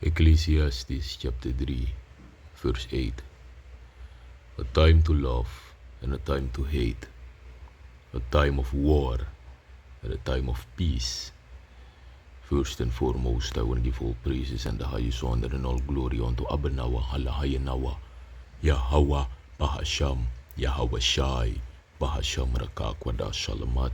Ecclesiastes chapter 3, verse 8. A time to love and a time to hate, a time of war and a time of peace. First and foremost, I want to give all praises and the highest honor and all glory unto Abanawa, Halahayanawa, Yahweh, Bahasham, Yahweh Shai, Bahasham Rakakwada Shalamat.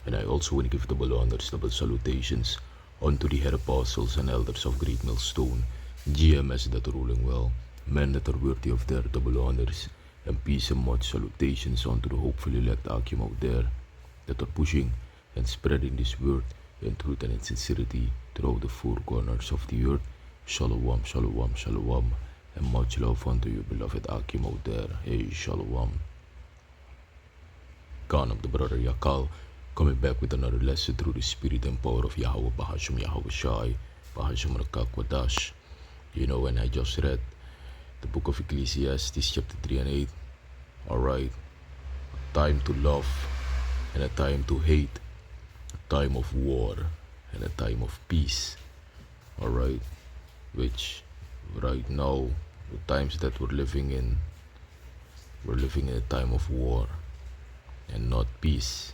And I also want to give double honors, double salutations unto the head apostles and elders of Great Millstone, GMS that are ruling well, men that are worthy of their double honors, and peace and much salutations unto the hopefully elect Akim out there that are pushing and spreading this word in truth and in sincerity throughout the four corners of the earth. Shalom, shalom, shalom, and much love unto you, beloved Akim out there. Hey, shalom. Khan of the brother Yakal, coming back with another lesson through the spirit and power of Yahweh, Bahasham Yahweh Shai, Bahasham Rakakwadash. And I just read the book of Ecclesiastes chapter 3 and 8. Alright, a time to love and a time to hate, a time of war and a time of peace. Alright, which right now, the times that we're living in a time of war and not peace.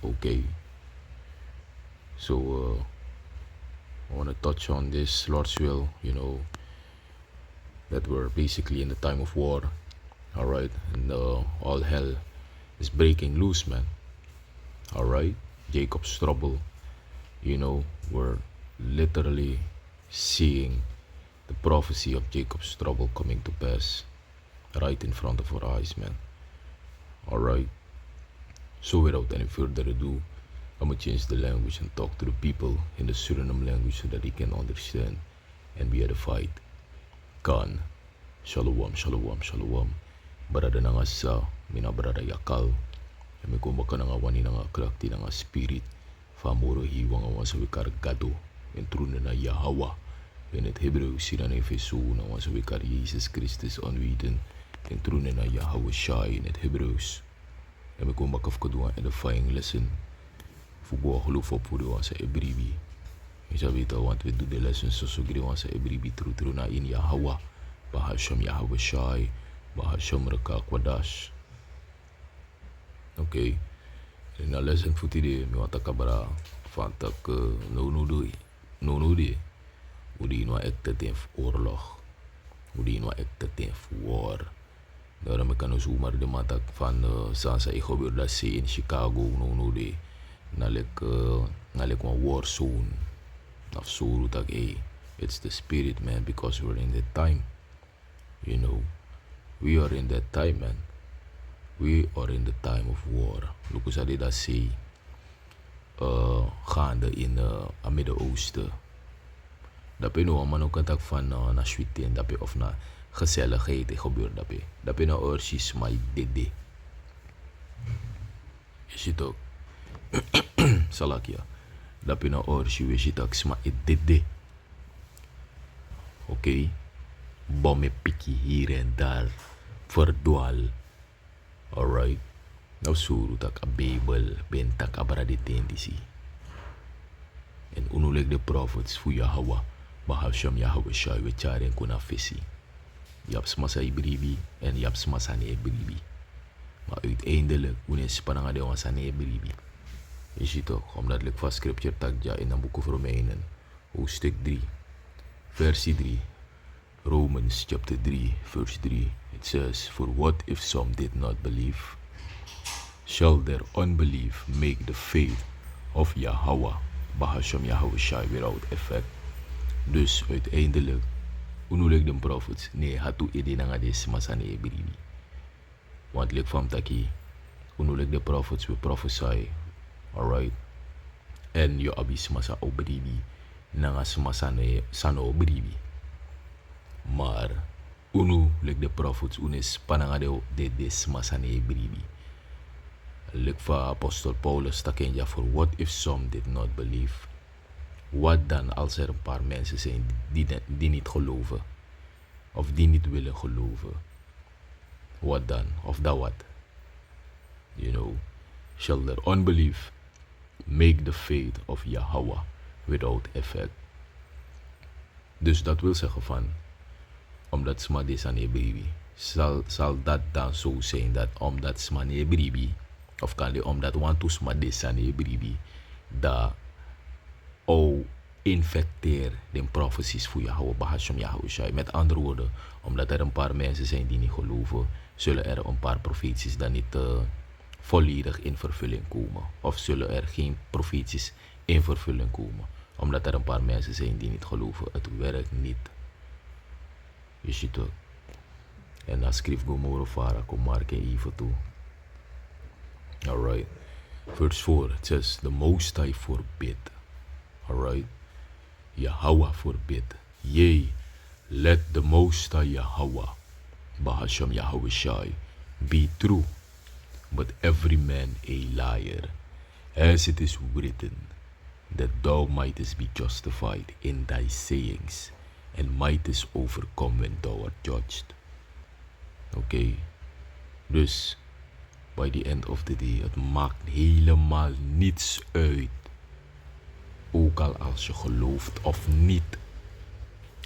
Okay, so I want to touch on this, Lord's will, that we're basically in the time of war, alright, and all hell is breaking loose, man, alright, Jacob's trouble, we're literally seeing the prophecy of Jacob's trouble coming to pass right in front of our eyes, man, alright. So without any further ado, I'm going to change the language and talk to the people in the Suriname language so that they can understand and be edified. Khan, shalom, shalom, shalom. Barada na nga sa mina barada yakal. Kami kumaka na nga wani na nga krakti na nga spirit. Famuro hiwa nga sa wikar gado. Entrune na Yahweh. In het Hebreeuws sila na ESAU na sa wikar Jesus Christus aanweten. Entrune na Yahweh Shai in het Hebreeuws. En we komen af te doen edifying lesson. Voor geloof op voor de onze ebribi. Je zou weten, want we doen de lessons zoals we onze ebribi true na in Yahweh. Bahasham Yahweh Shai. Bahasham Rakakwadash. Oké. En na lesson voor die me wat kabara. Fantak no doe. Hoe die nou echt ten oorlog. Hoe die nou echt ten war. Daarom kan ik zomaar de matak van Sansa ik gebeurde dat ze in Chicago de nalek een war zone of zo dat it's the spirit, man, because we're in that time, we are in that time, man, we are in the time of war. Look hoe ze dat ze gaande in het Midden-Oosten. Dat ben nou man ook een tak van na suite dat of na gezelligheid gebeurt dat ben nou oorsies maar dede. Je ziet ook salakia dat ben nou oorsies we ziet ook maar dede. Oké, bomme pikkie hier en daar verdwaal. Alright, nou zo tak a Bijbel ben tak a braditendisi en unulik de prophets voor Yahweh Bahasham Yahweh Shai we charen kuna fesi. Japs masa ibribi en japs masa ne ibribi. Maar uiteindelijk, wanneer ze pananga de wansa ne ibribi. Je ziet toch, omdat ik van scripture takja in een boek of Romeinen, hoofdstuk 3, versie 3. Romans chapter 3, verse 3. It says, for what if some did not believe? Shall their unbelief make the faith of Yahweh, Bahasham Yahweh Shai, without effect? Dus uiteindelijk, unulik de prophets, nee, hatu ide na nga des masane ebiribi. Want like from taki, unulik de prophets we prophesy, alright? En yo abis masa obiribi, na nga masane sano obiribi. Maar, like de prophets, unis pananga de des masane ebiribi. Like for Apostle Paulus takenja for what if some did not believe? Wat dan als er een paar mensen zijn die niet geloven? Of die niet willen geloven? Wat dan? Of dat wat? Shall their unbelief make the faith of Yahweh without effect? Dus dat wil zeggen van, omdat smade sane bribi, zal dat dan zo zijn dat omdat smane bribi, of kan je omdat want to smade sane bribi, dat o infecteer de profeties voor Yahweh Bahasham Yahweh Shai. Met andere woorden, omdat er een paar mensen zijn die niet geloven, zullen er een paar profeties dan niet volledig in vervulling komen. Of zullen er geen profeties in vervulling komen. Omdat er een paar mensen zijn die niet geloven. Het werkt niet. Je ziet het. En dan schreef Gomorra Farah, kom Mark en even toe. Alright. Verse 4. It says, the Most High forbid. Alright. Yahweh forbid. Yea, let the Most High Yahweh, Bahasham Yahweh Shai, be true, but every man a liar, as it is written, that thou mightest be justified in thy sayings, and mightest overcome when thou art judged. Okay, dus by the end of the day, het maakt helemaal niets uit. Ook al als je gelooft of niet.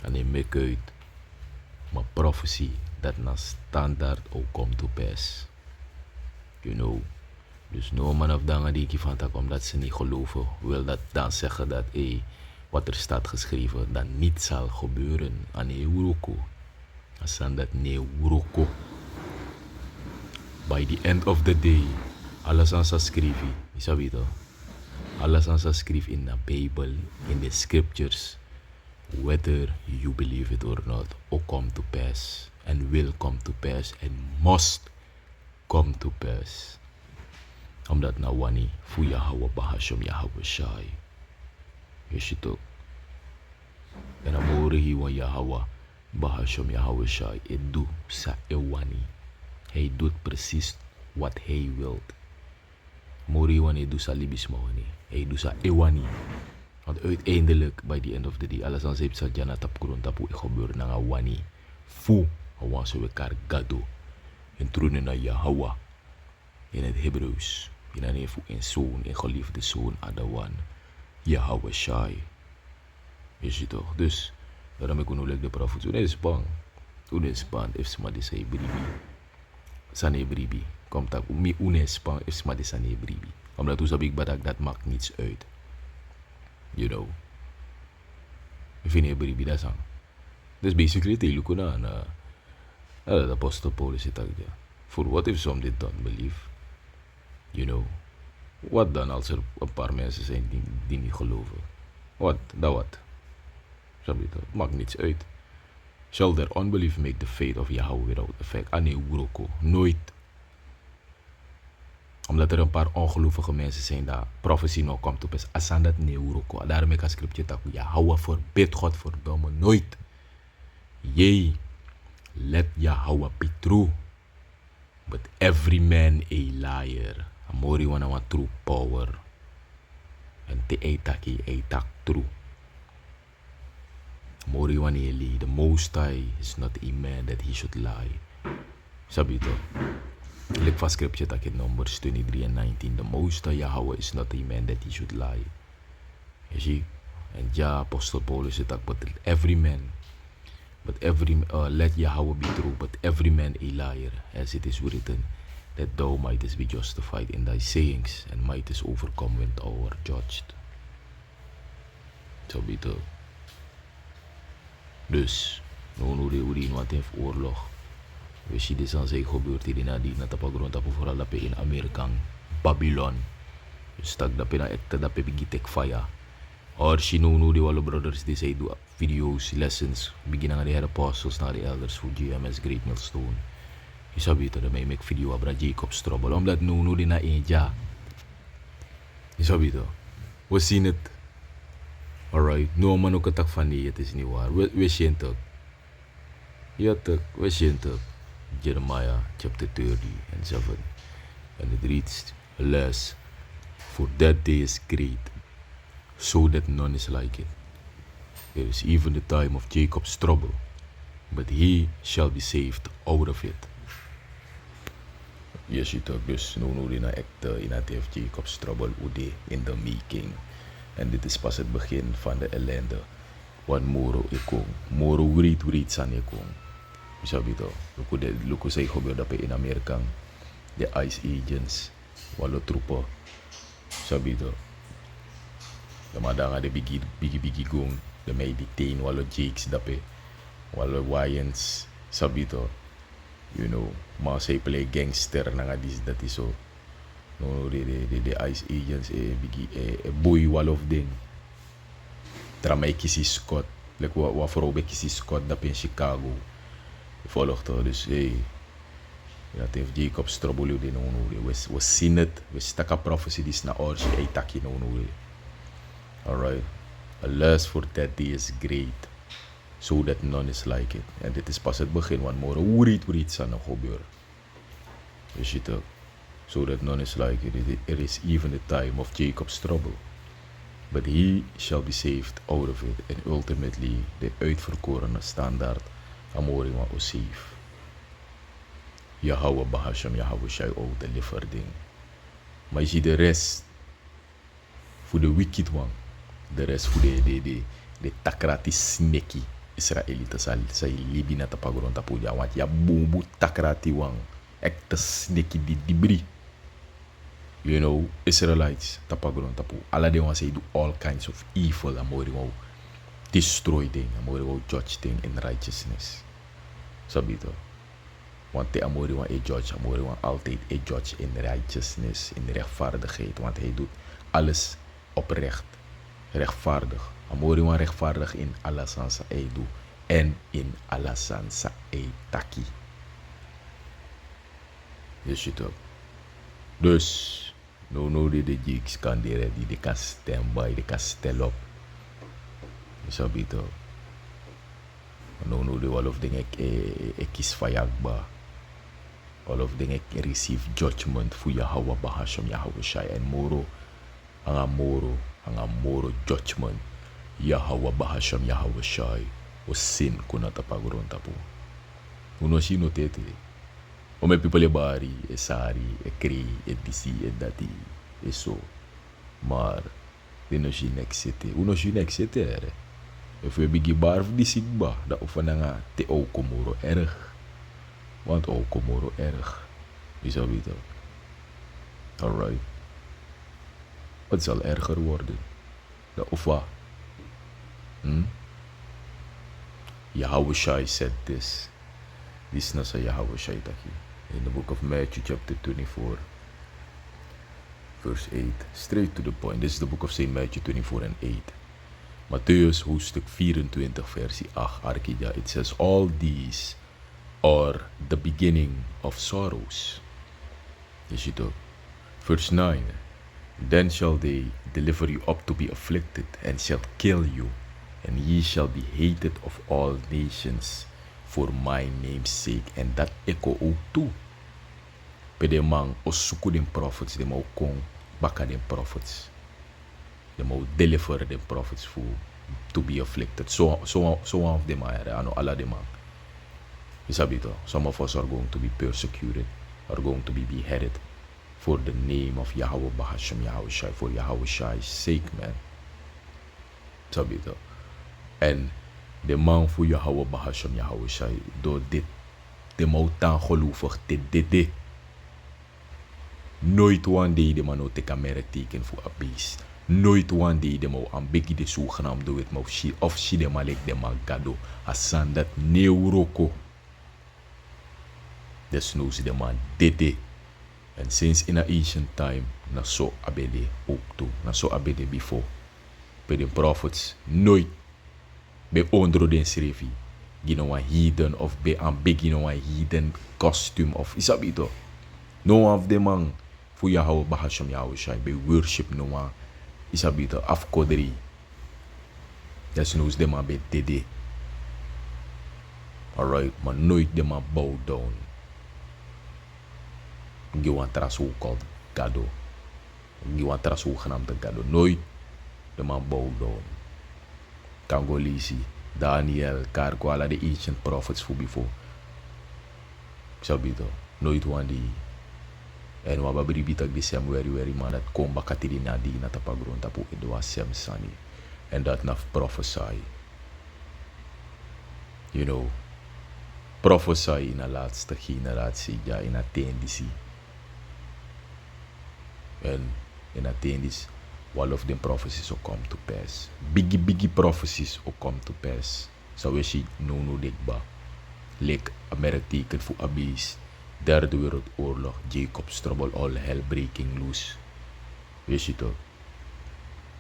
En je maakt uit. Maar prophecy, dat na standaard ook komt to pass. You know. Dus no man of dan die van tak omdat ze niet geloven, wil dat dan zeggen dat wat er staat geschreven, dat niet zal gebeuren. Aan Euroko. Als dat nee Euroko. By the end of the day, alles aan schrijven, is dat weet. Alles aan schrijven in de Bijbel, in de scriptures, whether you believe it or not, will come to pass, and will come to pass, and must come to pass. Omdat na wani fu Yahweh Bahasham Yahweh Shai. Je ziet ook. En dan horen hier van Yahweh Bahasham Yahweh Shai. Het doet sa ewani. Hij doet precies wat hij wilt. Mori wani doet sa libisma wani. Hij doet sa ewani. Want uiteindelijk, by the end of the day, alles aan zeep sa jana tap kurun tapu gebeuren na wani. Fu, awan so we kar gado. En tronen na Yahweh. In het Hebreeuws. In een neef en zoon, een geliefde zoon, Adawan. Yahweh Shai. Je ziet toch? Dus, daarom ik kon de profet. Toen is bang. Toen is bang. If somebody say bribi. Sane bribi. Komt dat. Mi unes bang. If somebody sane bribi. Omdat toen heb ik badak, dat maakt niets uit. You know. Ik vind je bribi dat aan. Dus basically, het hele kuna na de apostel Paulus zit daar. For what if some did not believe? You know. Wat dan als er een paar mensen zijn die niet geloven? Wat? Dat wat? Het maakt niets uit. Shall their unbelief make the faith of Yahweh without effect? Ah nee, Uroko. Nooit. Omdat er een paar ongelovige mensen zijn dat profetie nog komt op is. Asan dat nee, Uroko. Daarom ik een scriptje tak. Yahweh verbid, godverdomme, nooit. Yea, let Yahweh be true, but every man a liar. Amori wana wa true power. En te eitak true. Amori wana eli. The Most High is not a man that he should lie. Sabito. Look for scripture tak in Numbers 23 and 19. The Most High Yahweh is not a man that he should lie. You see? And ja, Apostle Paulus zit tak, but every man. Let Yahweh be true, but every man a liar, as it is written, that thou mightest be justified in thy sayings, and mightest overcome when thou art judged. Zo beter. Dus, nu de wat heeft oorlog. We zien dit aan zich gebeurt hier in die grond vooral dat in Amerika, Babylon. Dus stak dat na ekte dat pe gitek fire. Or she no the alle brothers die say do videos, lessons, beginnen aan de apostles naar de elders voor GMS Great Millstone. Je zou weten dat mij make video abra Jacob Strobel, omdat no die na een ja. Je zou weten. We zien het. Alright, no man ook het tak van die, het is niet waar. We zien het. Ja toch, we zien het. Jeremiah chapter 30 and 7. And it reads, alas, for that day is great, so that none is like it. There is even the time of Jacob's trouble, but he shall be saved out of it. Je ziet ook dus nu in het heeft Jacob's trouble in the making. En dit is pas het begin van de ellende. Wan moro ikong. Moro writ san ikong. Sabi to. Luko say hobyo dapat in Amerikang. The ICE agents. Walo trupo. Sabi to. Damada nga de bigi gong. De may detain walo jakes dapat. Walo Wyans. Sabi to. You know. Mga say play gangster na nga dis dati so. No, the ICE agents bigi boy walo of den. Tramay kisi Scott. Like wat voor kisi Scott dat in Chicago. Volgt toch. Dus hey. Dat heeft Jacob Strobolo die no. We zien het. We stakken prophecy die na orsi. Hey taki no. Alright. A lust for that day is great. So that none is like it. En dit is pas het begin. Want morgen hoe iets aan nog gebeuren. Je ziet ook. So that none is like it. It is even the time of Jacob's trouble. But he shall be saved out of it. And ultimately, de uitverkorene standaard amori wa osif. Yahweh Bahasham, Yahweh Shai out de lieverding. Maar je ziet de rest voor de wicked one. De rest voor de takrati sneki. Israëlieten zal libi na tapagron tapuja. Want ya bumbu takrati one. Ek te sneki di dibri. You know, Israelites, tapagron tapu. Alla de want say do all kinds of evil. Amori wou destroy thing. Amori wou judge thing in righteousness. Sabito. Want de amori wou judge. Amori wou altijd judge in righteousness. In rechtvaardigheid. Want hij doet alles oprecht. Rechtvaardig. Amori wou rechtvaardig in alasansa hij doet. En in alasansa hij taki. Je ziet ook. Dus. No, de jigs kan die ready, de kan standby, de kan stel op. Zo bito. No, de all of dingen ik kies vayagba. All of dingen ik receive judgment voor Yahweh Bahasham, Yahweh Shai en Moro. Anga moro judgment. Yahweh Bahasham, Yahweh Shai. O sin kuna tapagron tapu. Uno shino tete. O me people bari, e sari, e krei, e disi, e dati, e so. Maar, de no shi nek sete. Uno shi nek sete ere. If we bigi barf di sigba, da ufana nga te au komoro erg. Want au komoro erg. Is dat weet ook. Alright. Het zal erger worden. Da ufa. Yahweh Shai said this. This is Yahweh Shai taki. In the book of Matthew chapter 24 verse 8. Straight to the point. This is the book of St. Matthew 24 and 8. Matthäus hoofdstuk 24 versie 8. Arkidja. It says all these are the beginning of sorrows. Je ziet ook. Verse 9. Then shall they deliver you up to be afflicted and shall kill you. And ye shall be hated of all nations for my name's sake. En dat echo ook toe. Pe de man osuku den prophets. De mau kong baka den prophets. De mau deliver den prophets for to be afflicted. So one of them are. Ano alla de man. Isabito. Some of us are going to be persecuted. Are going to be beheaded. For the name of Yahweh Bahasham Yahweh Shai. For Yahweh Shai's sake, man. Isabito. En de man voor Yahweh Bahasham Yahweh Shai. Door dit. De moutaan geloofig. Dit. Nooit one day de man nou te kamere teken voor een beest. Nooit one day de man aan begi de zogenaamd doet. Maar of she de malek de man gado. Asan dat neuroko. Desnoods de man dit. En sinds in a ancient time. Na so abede ook toe. Na so abede before. Bij de prophets. Nooit. Bij ondro den schreefie. Gino een heathen. Of bij aan begi no een heathen costume. Of isabito. No one of them man. Voor Yahweh Bahasham Yahweh Shai. Bij worship no one. Isabito. Afkoderi. Desnoods de man bij dede. Alright. Maar nooit de man bow down. Giwan tras so called gado. Giwan tras so genaamd gado. Nooit de man bow down. Kangolisi, Daniel, Karko, alla de ancient prophets voor before. Sabito. Nooit one day. En wababri bitak di sem weri man dat kom bakatiri na di na tapagron tapu edwa sem sani. En dat naf prophesy. you know, prophesy in de laatste generatie, ja, in attendisi. En in attendis, all of them prophecies will come to pass. Biggie prophecies will come to pass. So we see no dikba. Like Amerika tekent voor abis. Derde Wereldoorlog, Jacob's trouble, all hell breaking loose. Weet je toch?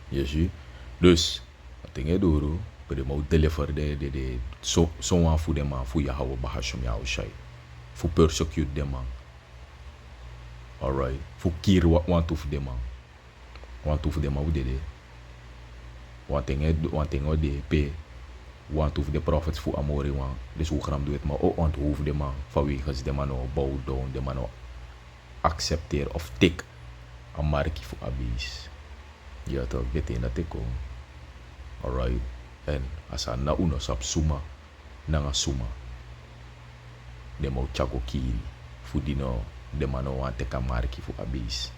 Je ziet? Dus, wat denk je door? Pero mau deliver de so aan voor de man, voor je houden bahashum jou shai. Voor persecute de man. Alright. Voor kier wat want of de man. Want of de man hoe de. Want denk de pe. Want of de prophets voor amore wan. Dus hoe gram doe het maar ook want hoef de man. Vanwege de man nou bow down, de man nou accepteer of tik. Een markie voor abis. Ja toch, betekent dat ik kom. Alright. En als hij na uno sap suma, na suma. De mau chago kiri. Voor die nou, de man nou want teka markie voor abis.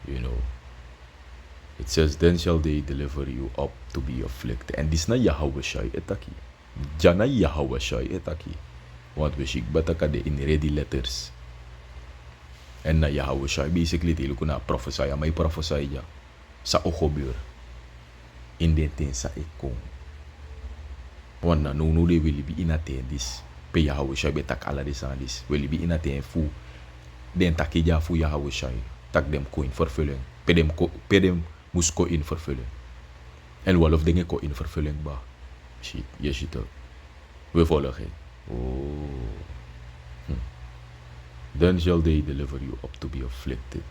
You know. It says, then shall they deliver you up to be afflicted. En dit is na Yahweh Shai etaki. Jana Yahweh Shai etaki. Want we shik bataka de in ready letters. En na Yahweh Shai basically deel ko na prophesy. May prophesy ja. Sa o gebeur. In den ten sa ekong. Want na no de will be in attendis. Pe Yahweh Shai betak ala de sandis. Will be in attend fu. Den takija fu Yahweh Shai. Tak dem ko in vervulling. Pe dem moest ko in vervulling. En wel of dingen ko in vervulling ba. Shit, je ziet het. We volgen. Oh. Then shall they deliver you up to be afflicted,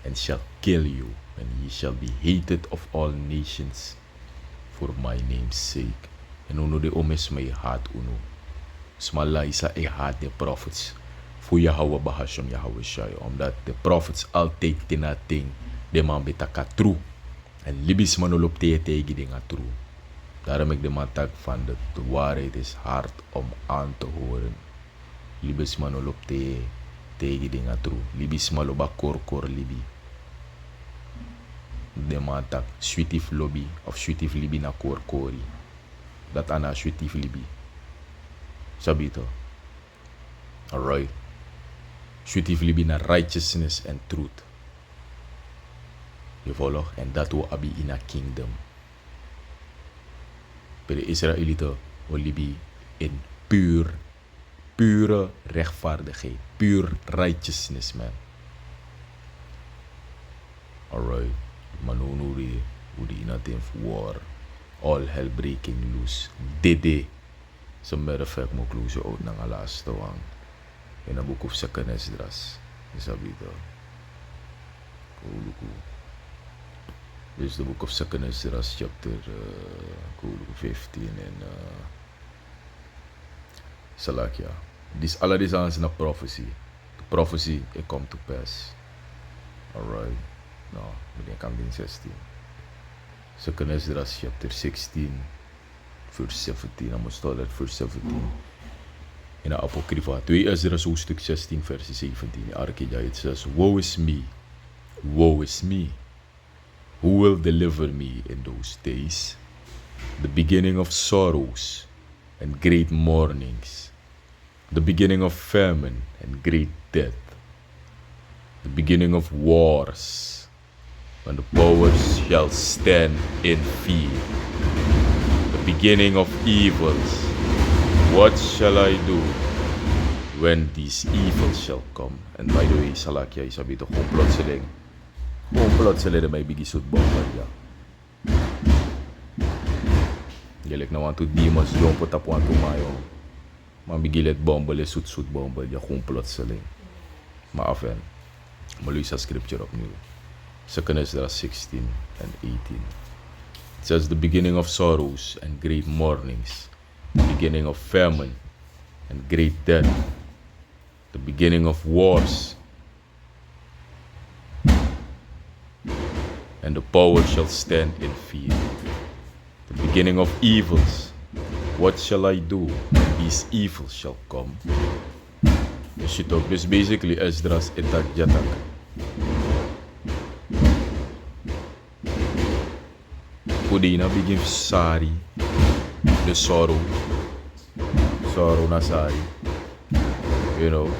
and shall kill you, and ye shall be hated of all nations for my name's sake. En uno de omes mij haat uno. Smalla isa haat de prophets. Voor Yahweh bahasham Yahweh Shai. Omdat de prophets altijd tina ting. De man betaka true. En libis man op tegen dingen true. Daarom ik de man tak van de waarheid is hard om aan te horen. Libis man op tegen dingen true. Libis man op kor libi. De man tak sweetif lobby of sweetif libi na kori. Dat ana sweetif libi. Sabito. Alright. Sweetif libi na righteousness and truth. Je volgt, en dat we abi in a kingdom. Bij de Israëlieten wil libi in pure rechtvaardigheid, pure righteousness, man. Alright, maar nu hoe die in a team war, all hell breaking loose. Dede, some matter of fact, mo close out ng last one. In a book of Second Esdras, isabito. Kuluku. This is the book of Second Esdras, chapter 15 and Salakia. This all of these answers in a prophecy. The prophecy it come to pass. Alright. No, we didn't come in 16. Second Esdras chapter 16, verse 17. I must start at verse 17. In de Apocrypha. 2 Esdras hoofdstuk 16, verse 17. Arkeja, it says, woe is me. Woe is me. Who will deliver me in those days? The beginning of sorrows and great mournings, the beginning of famine and great death, the beginning of wars, when the powers shall stand in fear, the beginning of evils. What shall I do when these evils shall come? And by the way, Salakia is a bit of plotseling. Plotseling may biggie suit bomber, ja. Gelijk na want to demons jong po tapuan tumayo. Mabigilet bomber, suit bomber, ja, gewoon plotseling. Maar af en, maar Luisa scripture opnieuw. 2 Esdras 16 and 18. It says, the beginning of sorrows and great mournings, the beginning of famine and great death, the beginning of wars, and the power shall stand in fear. The beginning of evils. What shall I do when these evils shall come? Dus basically Esdras etak jatak. Kudina begin sari, the sorrow, sorrow na sari. You know.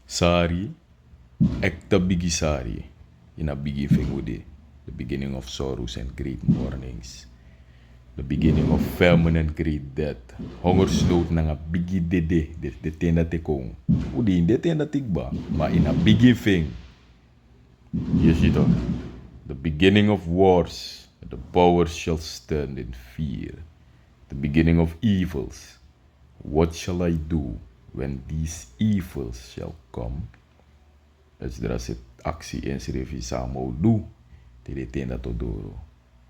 Sari, ekta bigi sari. In a bigi fengudi. The beginning of sorrows and great mournings. The beginning of famine and great death. Hongersnood na nga bigi dede. De tenda te kong. Udi, de tenda tikba. Maar in a bigi feng. Je ziet toch? The beginning of wars. The powers shall stand in fear. The beginning of evils. What shall I do when these evils shall come? Dus er is actie in schrijven samen doen. Te tenda to doro.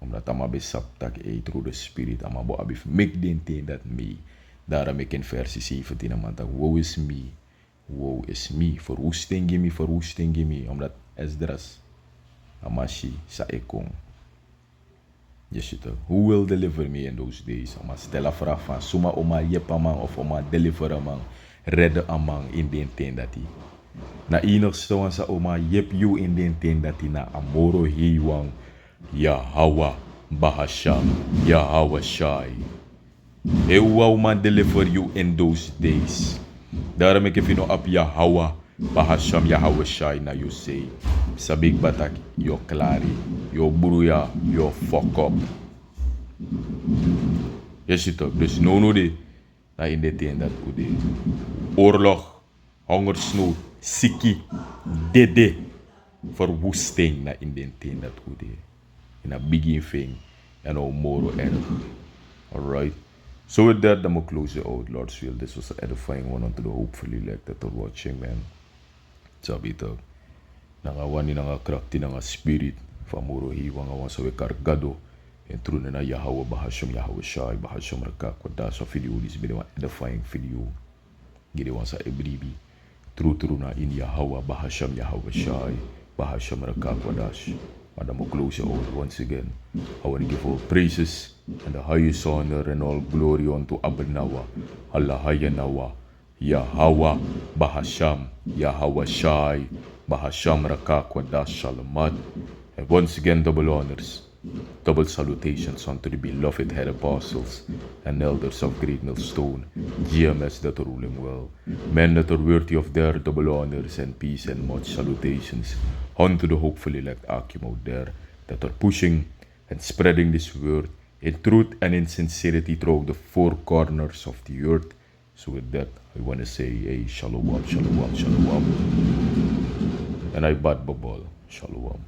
Omdat ama besap tak through the spirit. Ama bo abif make den ten dat me. Daarom ik in versie 17 man tak woe is me. Woe is me. Verwoesting gimme, verwoesting gimme. Omdat Esdras amashi sa ekong. Yes, who will deliver me in those days? Ama stella vraag van suma oma jepa man of oma deliver man. Redde amang in den ten dat hij. Na enigste wan sa oma yep you in den ten dat hij na amoro hiwang Yahweh Bahasham Yahweh Shai. He will man deliver you in those days. Daarom ik even op Yahweh Bahasham Yahweh Shai na you say. Sabik batak yo klari, yo bruya, yo fuck up. Yes it up. Dus no de na in de ten dat ude. Oorlog, hongersnood, siki, dede, verwoesting na in de ten dat ude. In a begin thing and no more erg. Alright. So with that, I'm gonna close it out. Lord's will. This was an edifying one unto the hopefully like that are watching, man. Sabi ito. Nangawan ni nga krakti nga spirit. Famuro hiwa nga sa kargado. And true na Yahweh Bahasham Yahweh Shai Bahasham Rakakwa sa video. This video one edifying video. Gide wan sa ebribi. True na in Yahweh Bahasham Yahweh Shai Bahasham Rakakwa dash. Madam will close it out once again. I want to give all praises and the highest honor and all glory unto Abanawa, Allah Hayanawa, Yahweh Bahasham, Yahweh Shai, Bahasham Rakakwa Dash Shalamad. And once again, double honors, double salutations unto the beloved head apostles and elders of Great Millstone, GMS that are ruling well, men that are worthy of their double honors and peace and much salutations unto the hopefully elect Akim out there that are pushing and spreading this word in truth and in sincerity throughout the four corners of the earth. So with that, I want to say, hey, shalom, shalom, shalom. And I bad babal, shalom.